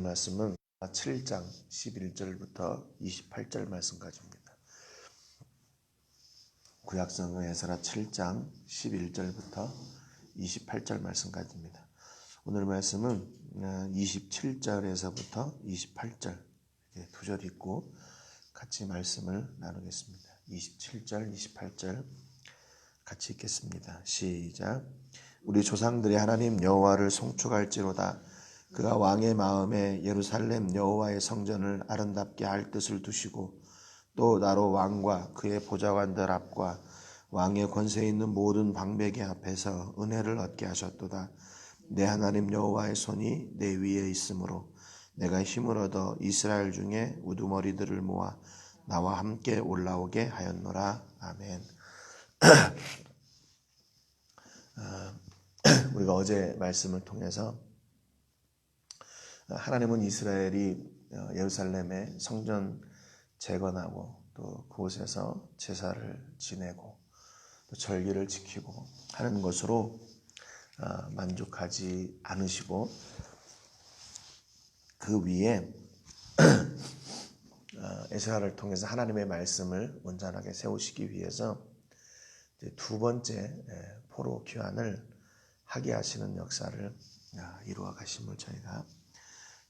말씀은 7장 11절부터 28절 말씀까지입니다. 구약성경 에스라 7장 11절부터 28절 말씀까지입니다. 오늘 말씀은 27절에서부터 28절 두 절 있고 같이 말씀을 나누겠습니다. 27절, 28절 같이 읽겠습니다. 시작. 우리 조상들의 하나님 여호와를 송축할지로다. 그가 왕의 마음에 예루살렘 여호와의 성전을 아름답게 할 뜻을 두시고 또 나로 왕과 그의 보좌관들 앞과 왕의 권세 있는 모든 방백의 앞에서 은혜를 얻게 하셨도다. 내 하나님 여호와의 손이 내 위에 있으므로 내가 힘을 얻어 이스라엘 중에 우두머리들을 모아 나와 함께 올라오게 하였노라. 아멘. 우리가 어제 말씀을 통해서 하나님은 이스라엘이 예루살렘의 성전 재건하고 또 그곳에서 제사를 지내고 또 절기를 지키고 하는 것으로 만족하지 않으시고 그 위에 에스라를 통해서 하나님의 말씀을 온전하게 세우시기 위해서 두 번째 포로 귀환을 하게 하시는 역사를 이루어 가심을 저희가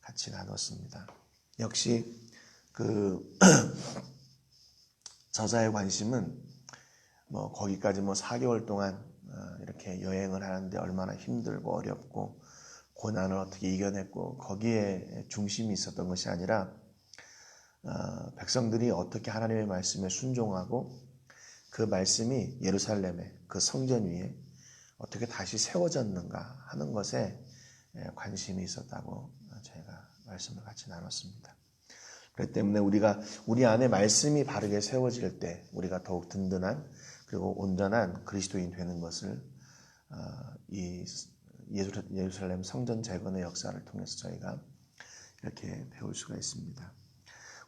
같이 나눴습니다. 역시 그 저자의 관심은 거기까지 4개월 동안 이렇게 여행을 하는데 얼마나 힘들고 어렵고 고난을 어떻게 이겨냈고 거기에 중심이 있었던 것이 아니라 백성들이 어떻게 하나님의 말씀에 순종하고 그 말씀이 예루살렘의 그 성전 위에 어떻게 다시 세워졌는가 하는 것에 관심이 있었다고 저희가 말씀을 같이 나눴습니다. 그렇기 때문에 우리 안에 말씀이 바르게 세워질 때 우리가 더욱 든든한 그리고 온전한 그리스도인 되는 것을 이 예루살렘 성전 재건의 역사를 통해서 저희가 이렇게 배울 수가 있습니다.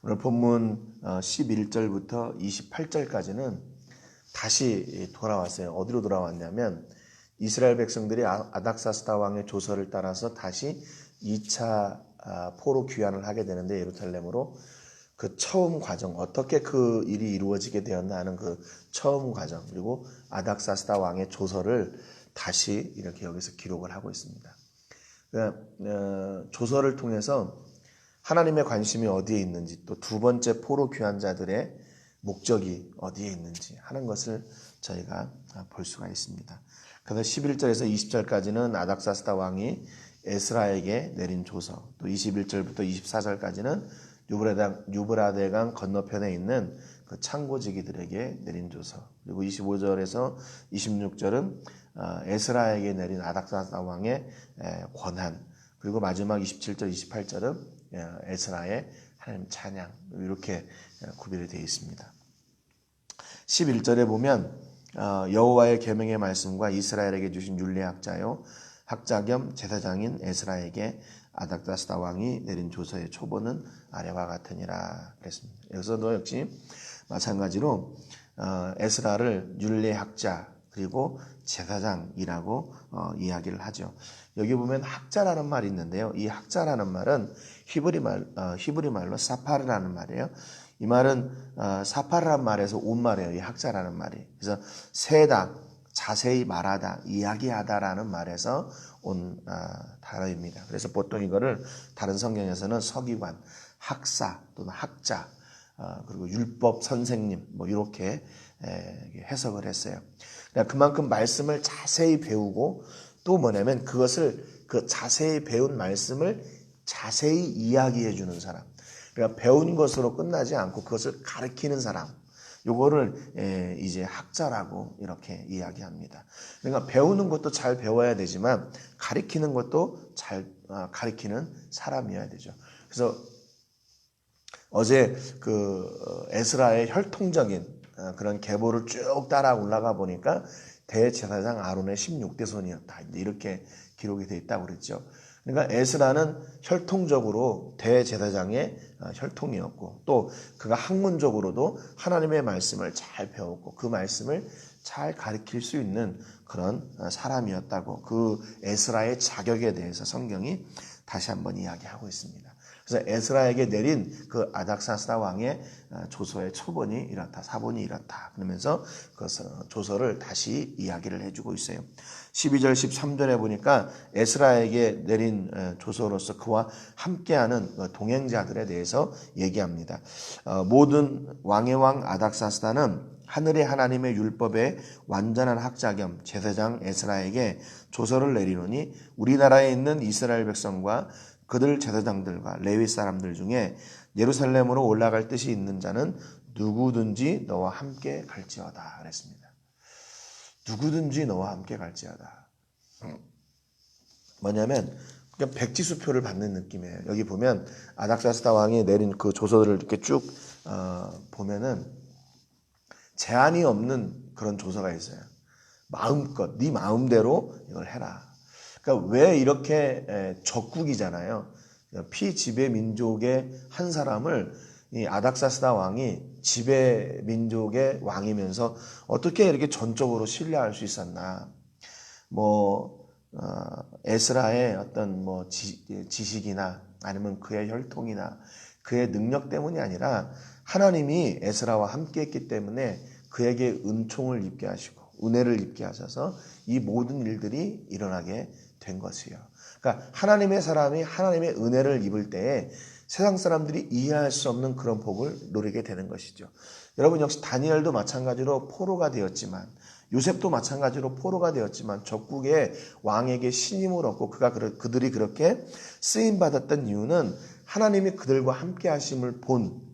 오늘 본문 11절부터 28절까지는 다시 돌아왔어요. 어디로 돌아왔냐면 이스라엘 백성들이 아닥사스다 왕의 조서를 따라서 다시 2차 포로 귀환을 하게 되는데 예루살렘으로 그 처음 과정, 어떻게 그 일이 이루어지게 되었나 하는 그 처음 과정, 그리고 아닥사스다 왕의 조서를 다시 이렇게 여기서 기록을 하고 있습니다. 그러니까 조서를 통해서 하나님의 관심이 어디에 있는지 또 두 번째 포로 귀환자들의 목적이 어디에 있는지 하는 것을 저희가 볼 수가 있습니다. 그래서 11절에서 20절까지는 아닥사스다 왕이 에스라에게 내린 조서, 또 21절부터 24절까지는 유브라데강 건너편에 있는 그 창고지기들에게 내린 조서, 그리고 25절에서 26절은 에스라에게 내린 아닥사스다 왕의 권한, 그리고 마지막 27절, 28절은 에스라의 하나님 찬양, 이렇게 구별이 되어 있습니다. 11절에 보면 여호와의 계명의 말씀과 이스라엘에게 주신 율례학자요 학자 겸 제사장인 에스라에게 아닥사스다 왕이 내린 조서의 초본은 아래와 같으니라 그랬습니다. 여기서도 역시 마찬가지로 에스라를 율례학자 그리고 제사장이라고 이야기를 하죠. 여기 보면 학자라는 말이 있는데요. 이 학자라는 말은 히브리 말로 사파르라는 말이에요. 이 말은 사파르란 말에서 온 말이에요. 이 학자라는 말이. 그래서 세다, 자세히 말하다, 이야기하다라는 말에서 온 단어입니다. 그래서 보통 이거를 다른 성경에서는 서기관, 학사 또는 학자, 그리고 율법 선생님 이렇게 해석을 했어요. 그러니까 그만큼 말씀을 자세히 배우고 또 뭐냐면 그 자세히 배운 말씀을 자세히 이야기해 주는 사람. 그러니까 배운 것으로 끝나지 않고 그것을 가르치는 사람. 요거를 이제 학자라고 이렇게 이야기합니다. 그러니까 배우는 것도 잘 배워야 되지만 가르치는 것도 잘 가르치는 사람이어야 되죠. 그래서 어제 그 에스라의 혈통적인 그런 계보를 쭉 따라 올라가 보니까 대제사장 아론의 16대 손이었다. 이렇게 기록이 되어 있다고 그랬죠. 그러니까 에스라는 혈통적으로 대제사장의 혈통이었고 또 그가 학문적으로도 하나님의 말씀을 잘 배웠고 그 말씀을 잘 가르칠 수 있는 그런 사람이었다고 그 에스라의 자격에 대해서 성경이 다시 한번 이야기하고 있습니다. 그래서 에스라에게 내린 그 아닥사스다 왕의 조서의 초본이 이렇다, 사본이 이렇다. 그러면서 그 조서를 다시 이야기를 해주고 있어요. 12절, 13절에 보니까 에스라에게 내린 조서로서 그와 함께하는 동행자들에 대해서 얘기합니다. 모든 왕의 왕 아닥사스다는 하늘의 하나님의 율법의 완전한 학자 겸 제사장 에스라에게 조서를 내리노니 우리나라에 있는 이스라엘 백성과 그들 제사장들과 레위 사람들 중에 예루살렘으로 올라갈 뜻이 있는 자는 누구든지 너와 함께 갈지어다 그랬습니다. 누구든지 너와 함께 갈지어다. 뭐냐면 그냥 백지수표를 받는 느낌이에요. 여기 보면 아닥사스다 왕이 내린 그 조서들을 이렇게 쭉 보면은 제한이 없는 그런 조서가 있어요. 마음껏 네 마음대로 이걸 해라. 그러니까 왜 이렇게 적국이잖아요. 피지배 민족의 한 사람을 이 아닥사스다 왕이 지배 민족의 왕이면서 어떻게 이렇게 전적으로 신뢰할 수 있었나? 에스라의 어떤 지식이나 아니면 그의 혈통이나 그의 능력 때문이 아니라 하나님이 에스라와 함께했기 때문에 그에게 은총을 입게 하시고 은혜를 입게 하셔서 이 모든 일들이 일어나게 된 것이에요. 그러니까 하나님의 사람이 하나님의 은혜를 입을 때에 세상 사람들이 이해할 수 없는 그런 복을 누리게 되는 것이죠. 여러분 역시 다니엘도 마찬가지로 포로가 되었지만 요셉도 마찬가지로 포로가 되었지만 적국의 왕에게 신임을 얻고 그들이 그렇게 쓰임받았던 이유는 하나님이 그들과 함께 하심을 본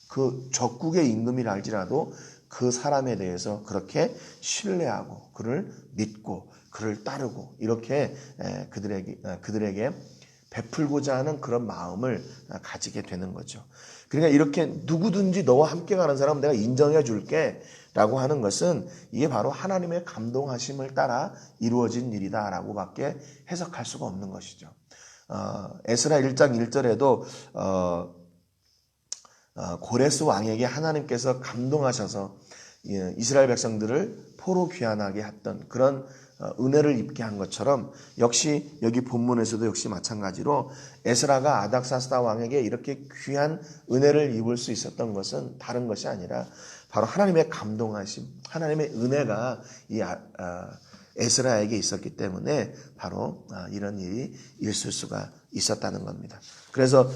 그 적국의 임금이라 할지라도 그 사람에 대해서 그렇게 신뢰하고 그를 믿고 그를 따르고 이렇게 그들에게 베풀고자 하는 그런 마음을 가지게 되는 거죠. 그러니까 이렇게 누구든지 너와 함께 가는 사람 내가 인정해 줄게 라고 하는 것은 이게 바로 하나님의 감동하심을 따라 이루어진 일이다 라고 밖에 해석할 수가 없는 것이죠. 에스라 1장 1절에도 고레스 왕에게 하나님께서 감동하셔서 이스라엘 백성들을 포로 귀환하게 했던 그런 은혜를 입게 한 것처럼 역시 여기 본문에서도 역시 마찬가지로 에스라가 아닥사스다 왕에게 이렇게 귀한 은혜를 입을 수 있었던 것은 다른 것이 아니라 바로 하나님의 감동하심, 하나님의 은혜가 이 에스라에게 있었기 때문에 바로 이런 일이 있을 수가 있었다는 겁니다. 그래서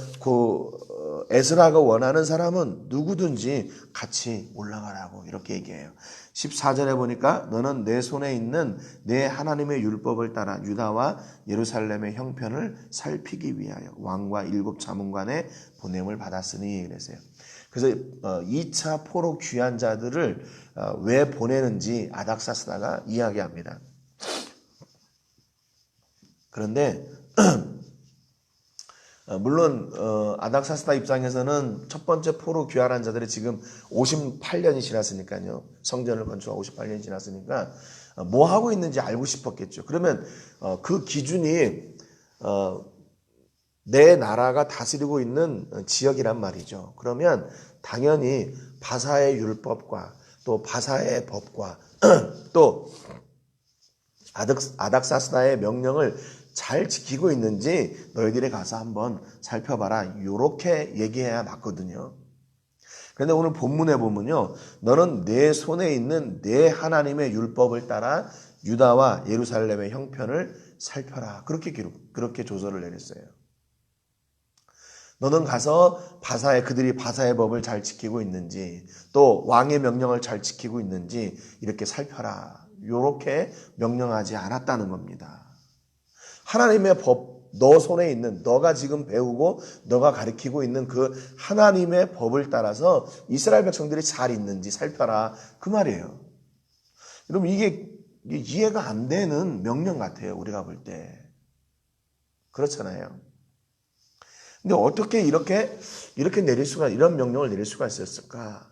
에스라가 원하는 사람은 누구든지 같이 올라가라고 이렇게 얘기해요. 14절에 보니까 너는 내 손에 있는 내 하나님의 율법을 따라 유다와 예루살렘의 형편을 살피기 위하여 왕과 7 자문관의 보냄을 받았으니 그랬어요. 그래서 2차 포로 귀환 자들을 왜 보내는지 아닥사스다가 이야기합니다. 그런데 물론 아닥사스다 입장에서는 첫 번째 포로 귀환한 자들이 지금 58년이 지났으니까요. 성전을 건축하고 58년이 지났으니까 뭐 하고 있는지 알고 싶었겠죠. 그러면 그 기준이 내 나라가 다스리고 있는 지역이란 말이죠. 그러면 당연히 바사의 율법과 또 바사의 법과 또 아닥사스다의 명령을 잘 지키고 있는지 너희들이 가서 한번 살펴봐라. 이렇게 얘기해야 맞거든요. 그런데 오늘 본문에 보면요. 너는 내 손에 있는 내 하나님의 율법을 따라 유다와 예루살렘의 형편을 살펴라. 그렇게 조서를 내렸어요. 너는 가서 그들이 바사의 법을 잘 지키고 있는지 또 왕의 명령을 잘 지키고 있는지 이렇게 살펴라. 이렇게 명령하지 않았다는 겁니다. 하나님의 법, 너 손에 있는 너가 지금 배우고 너가 가르치고 있는 그 하나님의 법을 따라서 이스라엘 백성들이 잘 있는지 살펴라. 그 말이에요. 여러분 이게 이해가 안 되는 명령 같아요. 우리가 볼 때. 그렇잖아요. 근데 어떻게 이렇게 내릴 수가, 이런 명령을 내릴 수가 있었을까?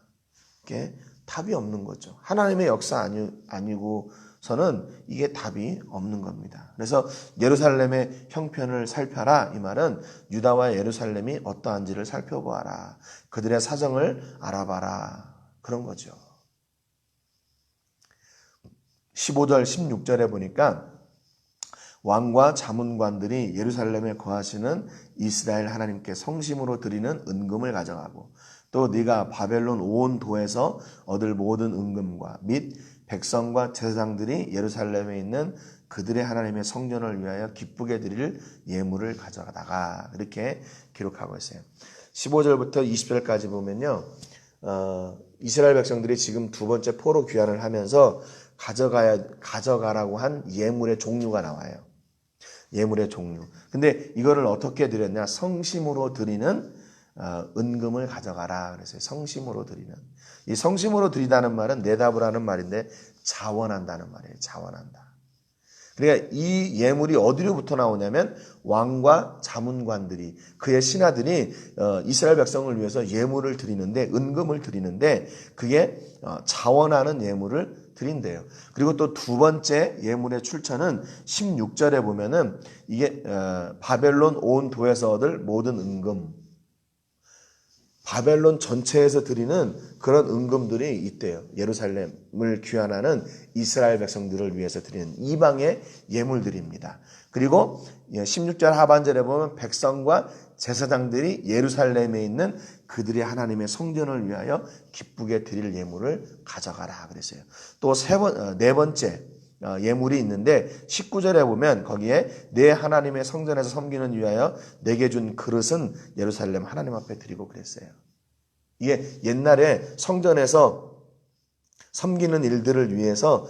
이게 답이 없는 거죠. 하나님의 역사 아니고서는 이게 답이 없는 겁니다. 그래서 예루살렘의 형편을 살펴라. 이 말은 유다와 예루살렘이 어떠한지를 살펴보아라. 그들의 사정을 알아봐라. 그런 거죠. 15절, 16절에 보니까 왕과 자문관들이 예루살렘에 거하시는 이스라엘 하나님께 성심으로 드리는 은금을 가져가고 또 네가 바벨론 온 도에서 얻을 모든 은금과 및 백성과 제사장들이 예루살렘에 있는 그들의 하나님의 성전을 위하여 기쁘게 드릴 예물을 가져가다가 이렇게 기록하고 있어요. 15절부터 20절까지 보면요. 이스라엘 백성들이 지금 두 번째 포로 귀환을 하면서 가져가라고 한 예물의 종류가 나와요. 예물의 종류. 근데 이거를 어떻게 드렸냐? 성심으로 드리는 은금을 가져가라 그랬어요. 성심으로 드리는. 이 성심으로 드리다는 말은 내답을 하는 말인데 자원한다는 말이에요. 자원한다. 그러니까 이 예물이 어디로부터 나오냐면 왕과 자문관들이 그의 신하들이 이스라엘 백성을 위해서 예물을 드리는데 은금을 드리는데 그게 자원하는 예물을 드린대요. 그리고 또 두 번째 예물의 출처는 16절에 보면은 이게 바벨론 온 도에서 얻을 모든 은금, 바벨론 전체에서 드리는 그런 은금들이 있대요. 예루살렘을 귀환하는 이스라엘 백성들을 위해서 드리는 이방의 예물들입니다. 그리고 16절 하반절에 보면 백성과 제사장들이 예루살렘에 있는 그들의 하나님의 성전을 위하여 기쁘게 드릴 예물을 가져가라 그랬어요. 또 네 번째 예물이 있는데 19절에 보면 거기에 내 하나님의 성전에서 섬기는 위하여 내게 준 그릇은 예루살렘 하나님 앞에 드리고 그랬어요. 이게 옛날에 성전에서 섬기는 일들을 위해서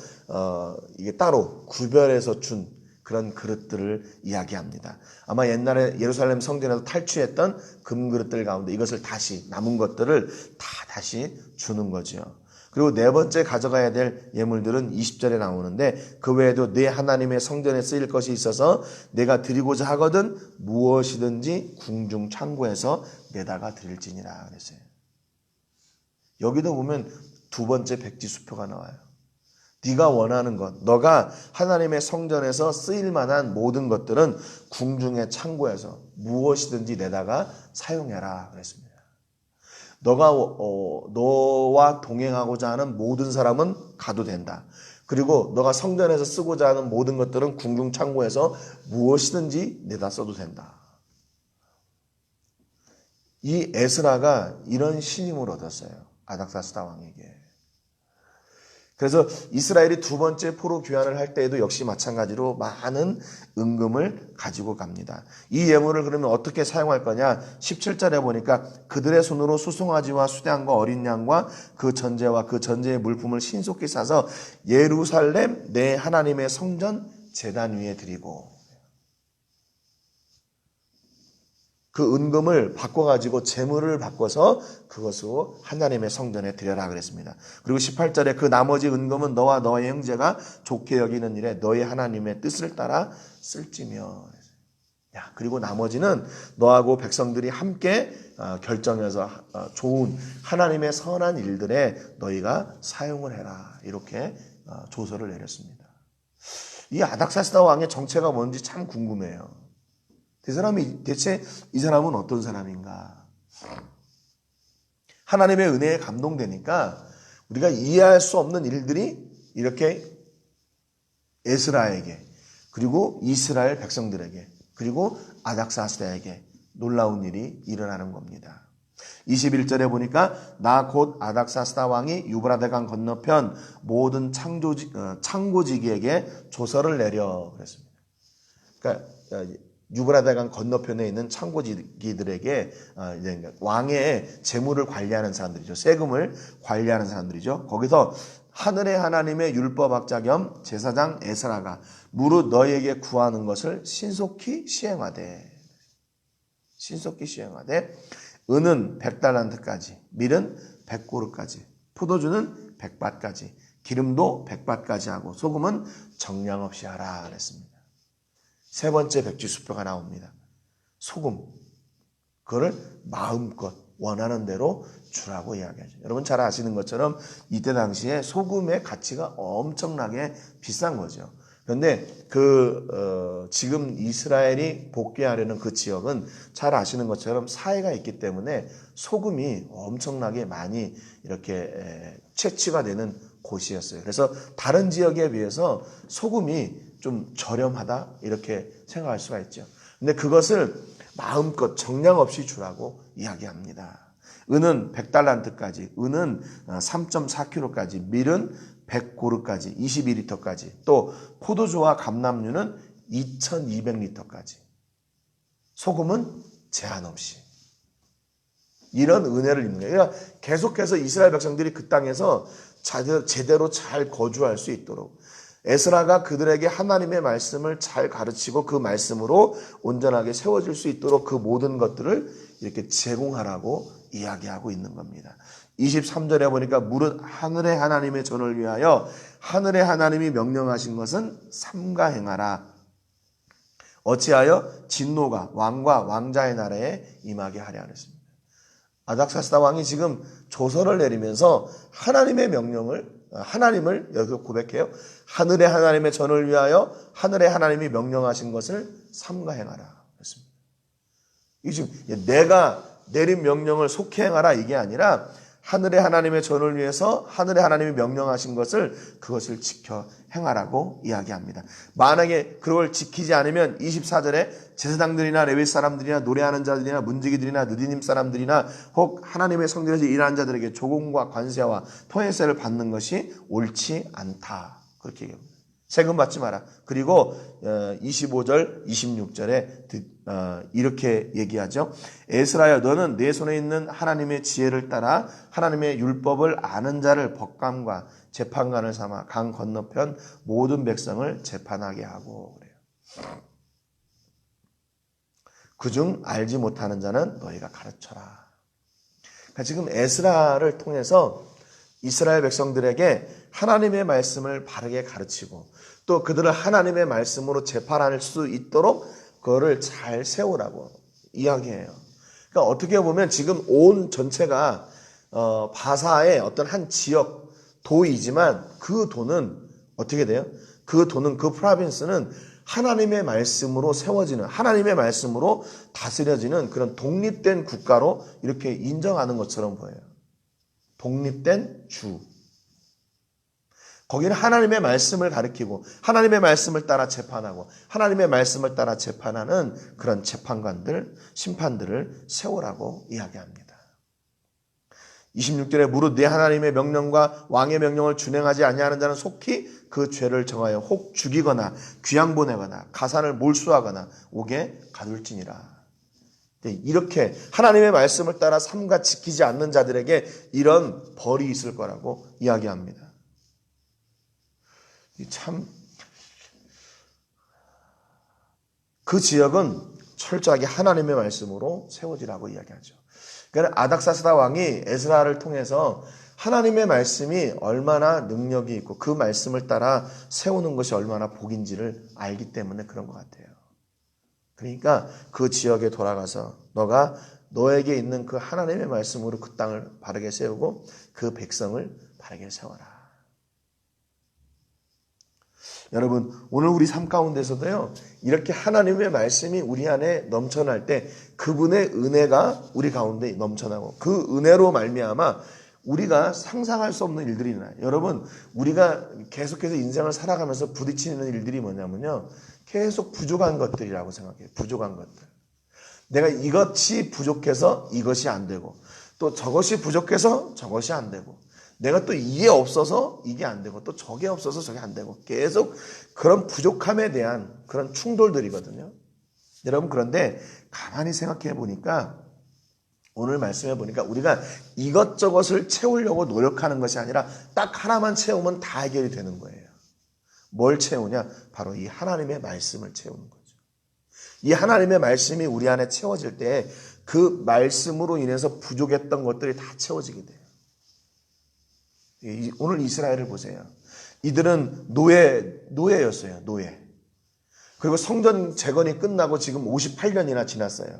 이게 따로 구별해서 준 그런 그릇들을 이야기합니다. 아마 옛날에 예루살렘 성전에서 탈취했던 금그릇들 가운데 이것을 다시 남은 것들을 다시 주는 거죠. 그리고 네 번째 가져가야 될 예물들은 20절에 나오는데 그 외에도 내 하나님의 성전에 쓰일 것이 있어서 내가 드리고자 하거든 무엇이든지 궁중 창고에서 내다가 드릴지니라 그랬어요. 여기도 보면 두 번째 백지수표가 나와요. 네가 원하는 것, 너가 하나님의 성전에서 쓰일 만한 모든 것들은 궁중의 창고에서 무엇이든지 내다가 사용해라 그랬습니다. 너와 동행하고자 하는 모든 사람은 가도 된다. 그리고 너가 성전에서 쓰고자 하는 모든 것들은 궁중 창고에서 무엇이든지 내다 써도 된다. 이 에스라가 이런 신임을 얻었어요. 아닥사스다 왕에게. 그래서 이스라엘이 두 번째 포로 귀환을 할 때에도 역시 마찬가지로 많은 은금을 가지고 갑니다. 이 예물을 그러면 어떻게 사용할 거냐? 17절에 보니까 그들의 손으로 수송아지와 수양과 어린 양과 그 전제와 그 전제의 물품을 신속히 싸서 예루살렘 내 하나님의 성전 제단 위에 드리고 그 은금을 바꿔가지고 재물을 바꿔서 그것으로 하나님의 성전에 드려라 그랬습니다. 그리고 18절에 그 나머지 은금은 너와 너의 형제가 좋게 여기는 일에 너의 하나님의 뜻을 따라 쓸지며. 그리고 나머지는 너하고 백성들이 함께 결정해서 좋은 하나님의 선한 일들에 너희가 사용을 해라. 이렇게 조서를 내렸습니다. 이 아닥사스다 왕의 정체가 뭔지 참 궁금해요. 대체 이 사람은 어떤 사람인가? 하나님의 은혜에 감동되니까 우리가 이해할 수 없는 일들이 이렇게 에스라에게 그리고 이스라엘 백성들에게 그리고 아닥사스다에게 놀라운 일이 일어나는 겁니다. 21절에 보니까 나 곧 아닥사스다 왕이 유브라데강 건너편 모든 창고지기에게 조서를 내려 그랬습니다. 그러니까 유브라데강 건너편에 있는 창고지기들에게 왕의 재물을 관리하는 사람들이죠. 세금을 관리하는 사람들이죠. 거기서 하늘의 하나님의 율법학자 겸 제사장 에스라가 무릇 너희에게 구하는 것을 신속히 시행하되 은은 100달란트까지 밀은 100고르까지 포도주는 100밭까지 기름도 100밭까지 하고 소금은 정량 없이 하라 그랬습니다. 세 번째 백지수표가 나옵니다. 소금. 그거를 마음껏 원하는 대로 주라고 이야기하죠. 여러분 잘 아시는 것처럼 이때 당시에 소금의 가치가 엄청나게 비싼 거죠. 그런데 지금 이스라엘이 복귀하려는 그 지역은 잘 아시는 것처럼 사해가 있기 때문에 소금이 엄청나게 많이 이렇게 채취가 되는 곳이었어요. 그래서 다른 지역에 비해서 소금이 좀 저렴하다 이렇게 생각할 수가 있죠. 근데 그것을 마음껏 정량 없이 주라고 이야기합니다. 은은 100달란트까지, 은은 3.4kg까지, 밀은 100고르까지, 22리터까지, 또 포도주와 감람류는 2200리터까지, 소금은 제한 없이. 이런 은혜를 입는 거예요. 그러니까 계속해서 이스라엘 백성들이 그 땅에서 제대로 잘 거주할 수 있도록 에스라가 그들에게 하나님의 말씀을 잘 가르치고 그 말씀으로 온전하게 세워질 수 있도록 그 모든 것들을 이렇게 제공하라고 이야기하고 있는 겁니다. 23절에 보니까 무릇 하늘의 하나님의 전을 위하여 하늘의 하나님이 명령하신 것은 삼가 행하라. 어찌하여 진노가 왕과 왕자의 나라에 임하게 하려 하였습니다. 아닥사스다 왕이 지금 조서를 내리면서 하나님의 명령을 하나님을 여기서 고백해요. 하늘의 하나님의 전을 위하여 하늘의 하나님이 명령하신 것을 삼가 행하라 했습니다. 이 지금 내가 내린 명령을 속히 행하라 이게 아니라 하늘의 하나님의 전을 위해서 하늘의 하나님이 명령하신 그것을 지켜 행하라고 이야기합니다. 만약에 그걸 지키지 않으면 24절에 제사장들이나 레위 사람들이나 노래하는 자들이나 문지기들이나 느디님 사람들이나 혹 하나님의 성전에서 일하는 자들에게 조공과 관세와 통행세를 받는 것이 옳지 않다. 그렇게 얘기합니다. 세금 받지 마라. 그리고 25절, 26절에 이렇게 얘기하죠. 에스라야 너는 내 손에 있는 하나님의 지혜를 따라 하나님의 율법을 아는 자를 법관과 재판관을 삼아 강 건너편 모든 백성을 재판하게 하고 그래요. 그중 알지 못하는 자는 너희가 가르쳐라. 그러니까 지금 에스라를 통해서 이스라엘 백성들에게 하나님의 말씀을 바르게 가르치고 또 그들을 하나님의 말씀으로 재판할 수 있도록 그거를 잘 세우라고 이야기해요. 그러니까 어떻게 보면 지금 온 전체가 바사의 어떤 한 지역 도이지만 그 도는 어떻게 돼요? 그 도는 그 프로빈스는 하나님의 말씀으로 세워지는 하나님의 말씀으로 다스려지는 그런 독립된 국가로 이렇게 인정하는 것처럼 보여요. 독립된 주. 거기는 하나님의 말씀을 가리키고 하나님의 말씀을 따라 재판하고 하나님의 말씀을 따라 재판하는 그런 재판관들, 심판들을 세우라고 이야기합니다. 26절에 무릇 내 하나님의 명령과 왕의 명령을 준행하지 아니하는 자는 속히 그 죄를 정하여 혹 죽이거나 귀양 보내거나 가산을 몰수하거나 옥에 가둘지니라. 이렇게 하나님의 말씀을 따라 삼가 지키지 않는 자들에게 이런 벌이 있을 거라고 이야기합니다. 참, 그 지역은 철저하게 하나님의 말씀으로 세워지라고 이야기하죠. 그러니까 아닥사스다 왕이 에스라를 통해서 하나님의 말씀이 얼마나 능력이 있고 그 말씀을 따라 세우는 것이 얼마나 복인지를 알기 때문에 그런 것 같아요. 그러니까 그 지역에 돌아가서 너가 너에게 있는 그 하나님의 말씀으로 그 땅을 바르게 세우고 그 백성을 바르게 세워라. 여러분 오늘 우리 삶 가운데서도요 이렇게 하나님의 말씀이 우리 안에 넘쳐날 때 그분의 은혜가 우리 가운데 넘쳐나고 그 은혜로 말미암아 우리가 상상할 수 없는 일들이 일어나요. 여러분 우리가 계속해서 인생을 살아가면서 부딪히는 일들이 뭐냐면요 계속 부족한 것들이라고 생각해요. 부족한 것들. 내가 이것이 부족해서 이것이 안 되고 또 저것이 부족해서 저것이 안 되고 내가 또 이게 없어서 이게 안 되고 또 저게 없어서 저게 안 되고 계속 그런 부족함에 대한 그런 충돌들이거든요. 여러분 그런데 가만히 생각해 보니까 오늘 말씀해 보니까 우리가 이것저것을 채우려고 노력하는 것이 아니라 딱 하나만 채우면 다 해결이 되는 거예요. 뭘 채우냐? 바로 이 하나님의 말씀을 채우는 거죠. 이 하나님의 말씀이 우리 안에 채워질 때 그 말씀으로 인해서 부족했던 것들이 다 채워지게 돼요. 오늘 이스라엘을 보세요. 이들은 노예였어요. 노예. 그리고 성전 재건이 끝나고 지금 58년이나 지났어요.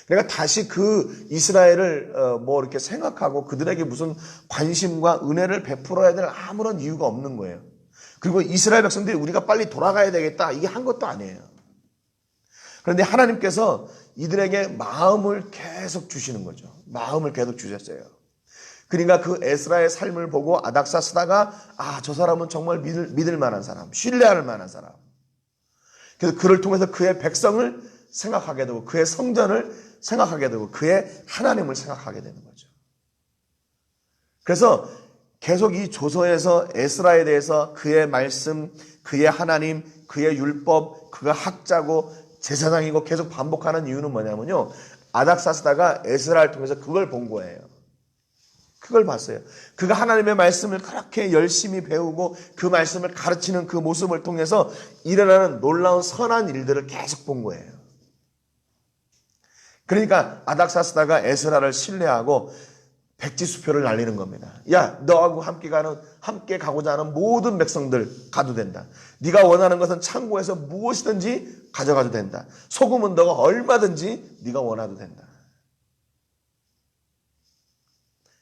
그러니까 다시 그 이스라엘을 이렇게 생각하고 그들에게 무슨 관심과 은혜를 베풀어야 될 아무런 이유가 없는 거예요. 그리고 이스라엘 백성들이 우리가 빨리 돌아가야 되겠다 이게 한 것도 아니에요. 그런데 하나님께서 이들에게 마음을 계속 주시는 거죠. 마음을 계속 주셨어요. 그러니까 그 에스라의 삶을 보고 아닥사스다가 저 사람은 정말 믿을 만한 사람, 신뢰할 만한 사람. 그래서 그를 통해서 그의 백성을 생각하게 되고 그의 성전을 생각하게 되고 그의 하나님을 생각하게 되는 거죠. 그래서 계속 이 조서에서 에스라에 대해서 그의 말씀, 그의 하나님, 그의 율법, 그가 학자고 제사장이고 계속 반복하는 이유는 뭐냐면요, 아닥사스다가 에스라를 통해서 그걸 본 거예요. 그걸 봤어요. 그가 하나님의 말씀을 그렇게 열심히 배우고 그 말씀을 가르치는 그 모습을 통해서 일어나는 놀라운 선한 일들을 계속 본 거예요. 그러니까 아닥사스다가 에스라를 신뢰하고 백지수표를 날리는 겁니다. 야, 너하고 함께 가고자 하는 모든 백성들 가도 된다. 네가 원하는 것은 창고에서 무엇이든지 가져가도 된다. 소금은 너가 얼마든지 네가 원해도 된다.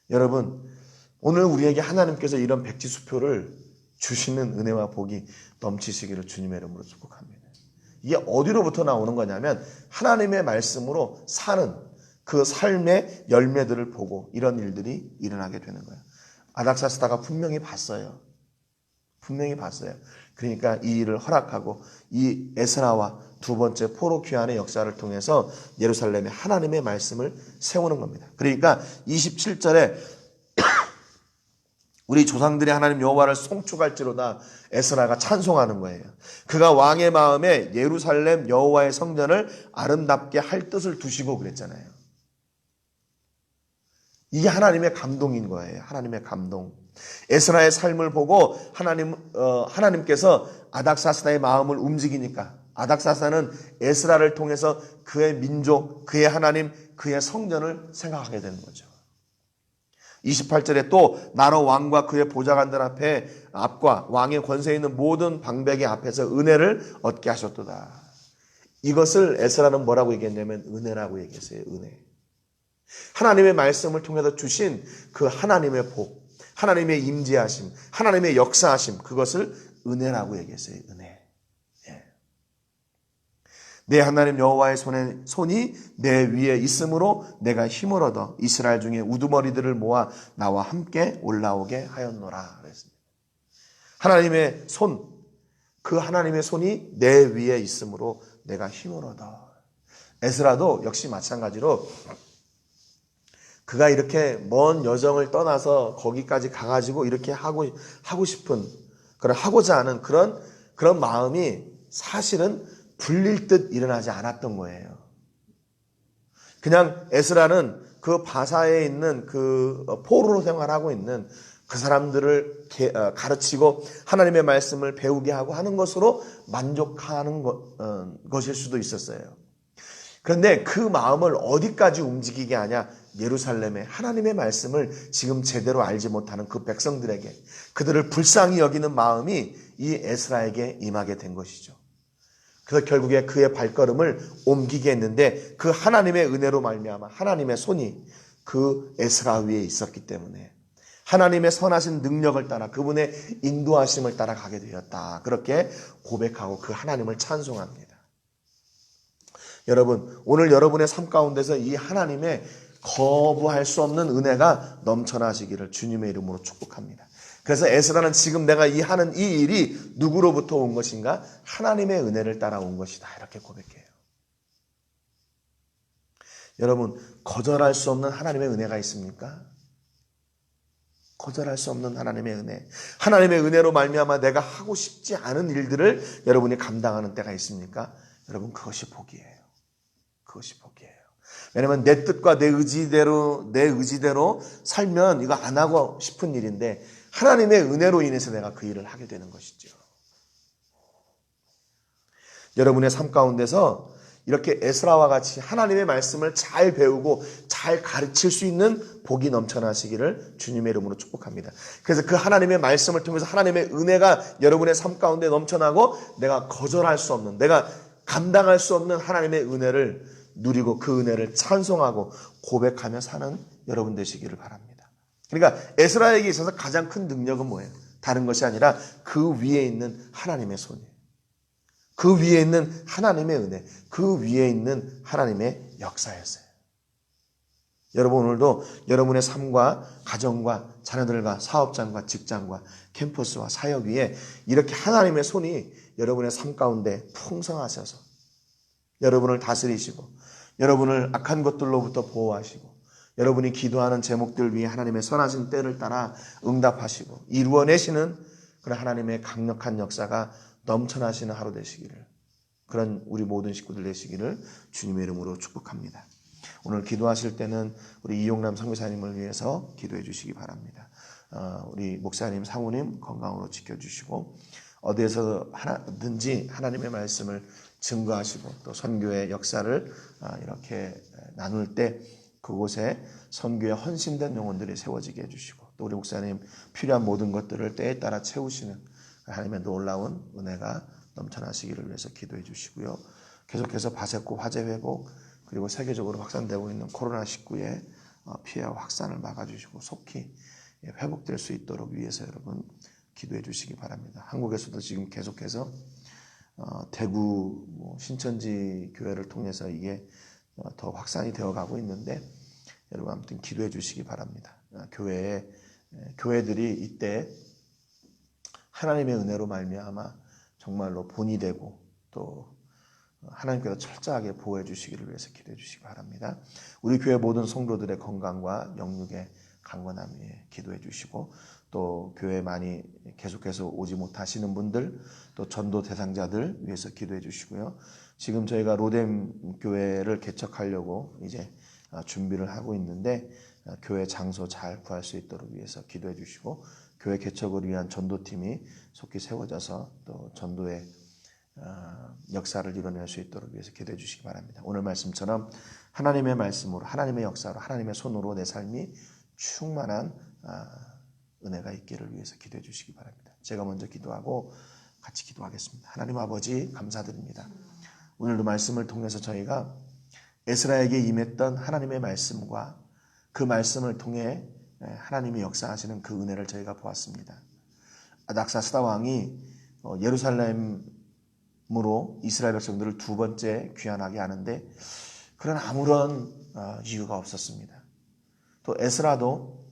여러분, 오늘 우리에게 하나님께서 이런 백지수표를 주시는 은혜와 복이 넘치시기를 주님의 이름으로 축복합니다. 이게 어디로부터 나오는 거냐면 하나님의 말씀으로 사는 그 삶의 열매들을 보고 이런 일들이 일어나게 되는 거예요. 아닥사스다가 분명히 봤어요. 분명히 봤어요. 그러니까 이 일을 허락하고 이 에스라와 두 번째 포로 귀환의 역사를 통해서 예루살렘에 하나님의 말씀을 세우는 겁니다. 그러니까 27절에 우리 조상들이 하나님 여호와를 송축할지로다 에스라가 찬송하는 거예요. 그가 왕의 마음에 예루살렘 여호와의 성전을 아름답게 할 뜻을 두시고 그랬잖아요. 이게 하나님의 감동인 거예요. 하나님의 감동. 에스라의 삶을 보고 하나님께서 아닥사스다의 마음을 움직이니까 아닥사스다는 에스라를 통해서 그의 민족, 그의 하나님, 그의 성전을 생각하게 되는 거죠. 28절에 또 나로 왕과 그의 보좌관들 앞과 왕의 권세에 있는 모든 방백의 앞에서 은혜를 얻게 하셨도다. 이것을 에스라는 뭐라고 얘기했냐면 은혜라고 얘기했어요. 은혜. 하나님의 말씀을 통해서 주신 그 하나님의 복, 하나님의 임재하심, 하나님의 역사하심, 그것을 은혜라고 얘기했어요. 은혜. 예. 내 하나님 여호와의 손이 내 위에 있으므로 내가 힘을 얻어 이스라엘 중에 우두머리들을 모아 나와 함께 올라오게 하였노라 그랬습니다. 하나님의 손, 그 하나님의 손이 내 위에 있으므로 내가 힘을 얻어. 에스라도 역시 마찬가지로 그가 이렇게 먼 여정을 떠나서 거기까지 가가지고 이렇게 하고 싶은, 하고자 하는 그런 마음이 사실은 불릴 듯 일어나지 않았던 거예요. 그냥 에스라는 그 바사에 있는 그 포로로 생활하고 있는 그 사람들을 가르치고 하나님의 말씀을 배우게 하고 하는 것으로 만족하는 것일 수도 있었어요. 그런데 그 마음을 어디까지 움직이게 하냐? 예루살렘에 하나님의 말씀을 지금 제대로 알지 못하는 그 백성들에게 그들을 불쌍히 여기는 마음이 이 에스라에게 임하게 된 것이죠. 그래서 결국에 그의 발걸음을 옮기게 했는데 그 하나님의 은혜로 말미암아 하나님의 손이 그 에스라 위에 있었기 때문에 하나님의 선하신 능력을 따라 그분의 인도하심을 따라 가게 되었다. 그렇게 고백하고 그 하나님을 찬송합니다. 여러분, 오늘 여러분의 삶 가운데서 이 하나님의 거부할 수 없는 은혜가 넘쳐나시기를 주님의 이름으로 축복합니다. 그래서 에스라는 지금 내가 하는 이 일이 누구로부터 온 것인가? 하나님의 은혜를 따라온 것이다. 이렇게 고백해요. 여러분, 거절할 수 없는 하나님의 은혜가 있습니까? 거절할 수 없는 하나님의 은혜. 하나님의 은혜로 말미암아 내가 하고 싶지 않은 일들을 여러분이 감당하는 때가 있습니까? 여러분, 그것이 복이에요. 그것이 복이에요. 왜냐하면 내 뜻과 내 의지대로 살면 이거 안 하고 싶은 일인데 하나님의 은혜로 인해서 내가 그 일을 하게 되는 것이죠. 여러분의 삶 가운데서 이렇게 에스라와 같이 하나님의 말씀을 잘 배우고 잘 가르칠 수 있는 복이 넘쳐나시기를 주님의 이름으로 축복합니다. 그래서 그 하나님의 말씀을 통해서 하나님의 은혜가 여러분의 삶 가운데 넘쳐나고 내가 거절할 수 없는, 내가 감당할 수 없는 하나님의 은혜를 누리고 그 은혜를 찬송하고 고백하며 사는 여러분 되시기를 바랍니다. 그러니까 에스라에게 있어서 가장 큰 능력은 뭐예요? 다른 것이 아니라 그 위에 있는 하나님의 손이에요. 그 위에 있는 하나님의 은혜, 그 위에 있는 하나님의 역사였어요. 여러분 오늘도 여러분의 삶과 가정과 자녀들과 사업장과 직장과 캠퍼스와 사역 위에 이렇게 하나님의 손이 여러분의 삶 가운데 풍성하셔서 여러분을 다스리시고 여러분을 악한 것들로부터 보호하시고 여러분이 기도하는 제목들 위에 하나님의 선하신 때를 따라 응답하시고 이루어내시는 그런 하나님의 강력한 역사가 넘쳐나시는 하루 되시기를, 그런 우리 모든 식구들 되시기를 주님의 이름으로 축복합니다. 오늘 기도하실 때는 우리 이용남 선교사님을 위해서 기도해 주시기 바랍니다. 우리 목사님, 사모님 건강으로 지켜주시고 어디에서 하나든지 하나님의 말씀을 증거하시고 또 선교의 역사를 이렇게 나눌 때 그곳에 선교에 헌신된 영혼들이 세워지게 해주시고 또 우리 목사님 필요한 모든 것들을 때에 따라 채우시는 하나님의 놀라운 은혜가 넘쳐나시기를 위해서 기도해 주시고요. 계속해서 바세코 화재 회복 그리고 세계적으로 확산되고 있는 코로나19의 피해와 확산을 막아주시고 속히 회복될 수 있도록 위해서 여러분 기도해 주시기 바랍니다. 한국에서도 지금 계속해서 대구 신천지 교회를 통해서 이게 더 확산이 되어가고 있는데 여러분 아무튼 기도해 주시기 바랍니다. 교회들이 이때 하나님의 은혜로 말미암아 정말로 본이 되고 또 하나님께서 철저하게 보호해 주시기를 위해서 기도해 주시기 바랍니다. 우리 교회 모든 성도들의 건강과 영육의 강건함 위에 기도해 주시고 또 교회 많이 계속해서 오지 못하시는 분들 또 전도 대상자들 위해서 기도해 주시고요. 지금 저희가 로뎀 교회를 개척하려고 이제 준비를 하고 있는데 교회 장소 잘 구할 수 있도록 위해서 기도해 주시고 교회 개척을 위한 전도팀이 속히 세워져서 또 전도의 역사를 이뤄낼 수 있도록 위해서 기도해 주시기 바랍니다. 오늘 말씀처럼 하나님의 말씀으로 하나님의 역사로 하나님의 손으로 내 삶이 충만한 은혜가 있기를 위해서 기도해 주시기 바랍니다. 제가 먼저 기도하고 같이 기도하겠습니다. 하나님 아버지 감사드립니다. 오늘도 말씀을 통해서 저희가 에스라에게 임했던 하나님의 말씀과 그 말씀을 통해 하나님이 역사하시는 그 은혜를 저희가 보았습니다. 아닥사스다 왕이 예루살렘으로 이스라엘 백성들을 두 번째 귀환하게 하는데 그런 아무런 이유가 없었습니다. 또 에스라도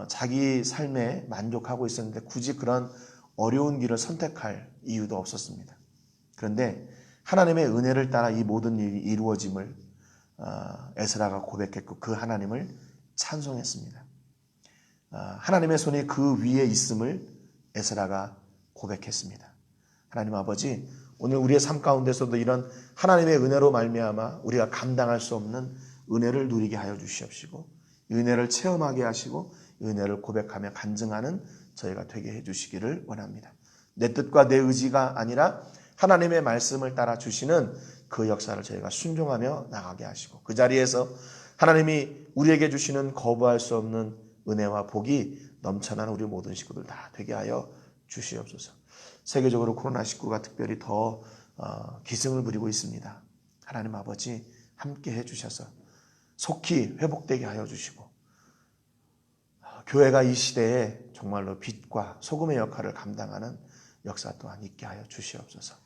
자기 삶에 만족하고 있었는데 굳이 그런 어려운 길을 선택할 이유도 없었습니다. 그런데 하나님의 은혜를 따라 이 모든 일이 이루어짐을 에스라가 고백했고 그 하나님을 찬송했습니다. 하나님의 손이 그 위에 있음을 에스라가 고백했습니다. 하나님 아버지, 오늘 우리의 삶 가운데서도 이런 하나님의 은혜로 말미암아 우리가 감당할 수 없는 은혜를 누리게 하여 주시옵시고 은혜를 체험하게 하시고 은혜를 고백하며 간증하는 저희가 되게 해주시기를 원합니다. 내 뜻과 내 의지가 아니라 하나님의 말씀을 따라 주시는 그 역사를 저희가 순종하며 나가게 하시고 그 자리에서 하나님이 우리에게 주시는 거부할 수 없는 은혜와 복이 넘쳐나는 우리 모든 식구들 다 되게 하여 주시옵소서. 세계적으로 코로나19가 특별히 더 기승을 부리고 있습니다. 하나님 아버지 함께 해주셔서 속히 회복되게 하여 주시고 교회가 이 시대에 정말로 빛과 소금의 역할을 감당하는 역사 또한 있게 하여 주시옵소서.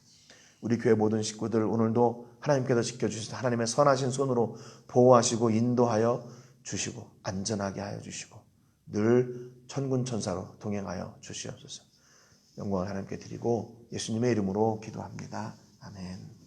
우리 교회 모든 식구들 오늘도 하나님께서 지켜주셔서 하나님의 선하신 손으로 보호하시고 인도하여 주시고 안전하게 하여 주시고 늘 천군천사로 동행하여 주시옵소서. 영광을 하나님께 드리고 예수님의 이름으로 기도합니다. 아멘.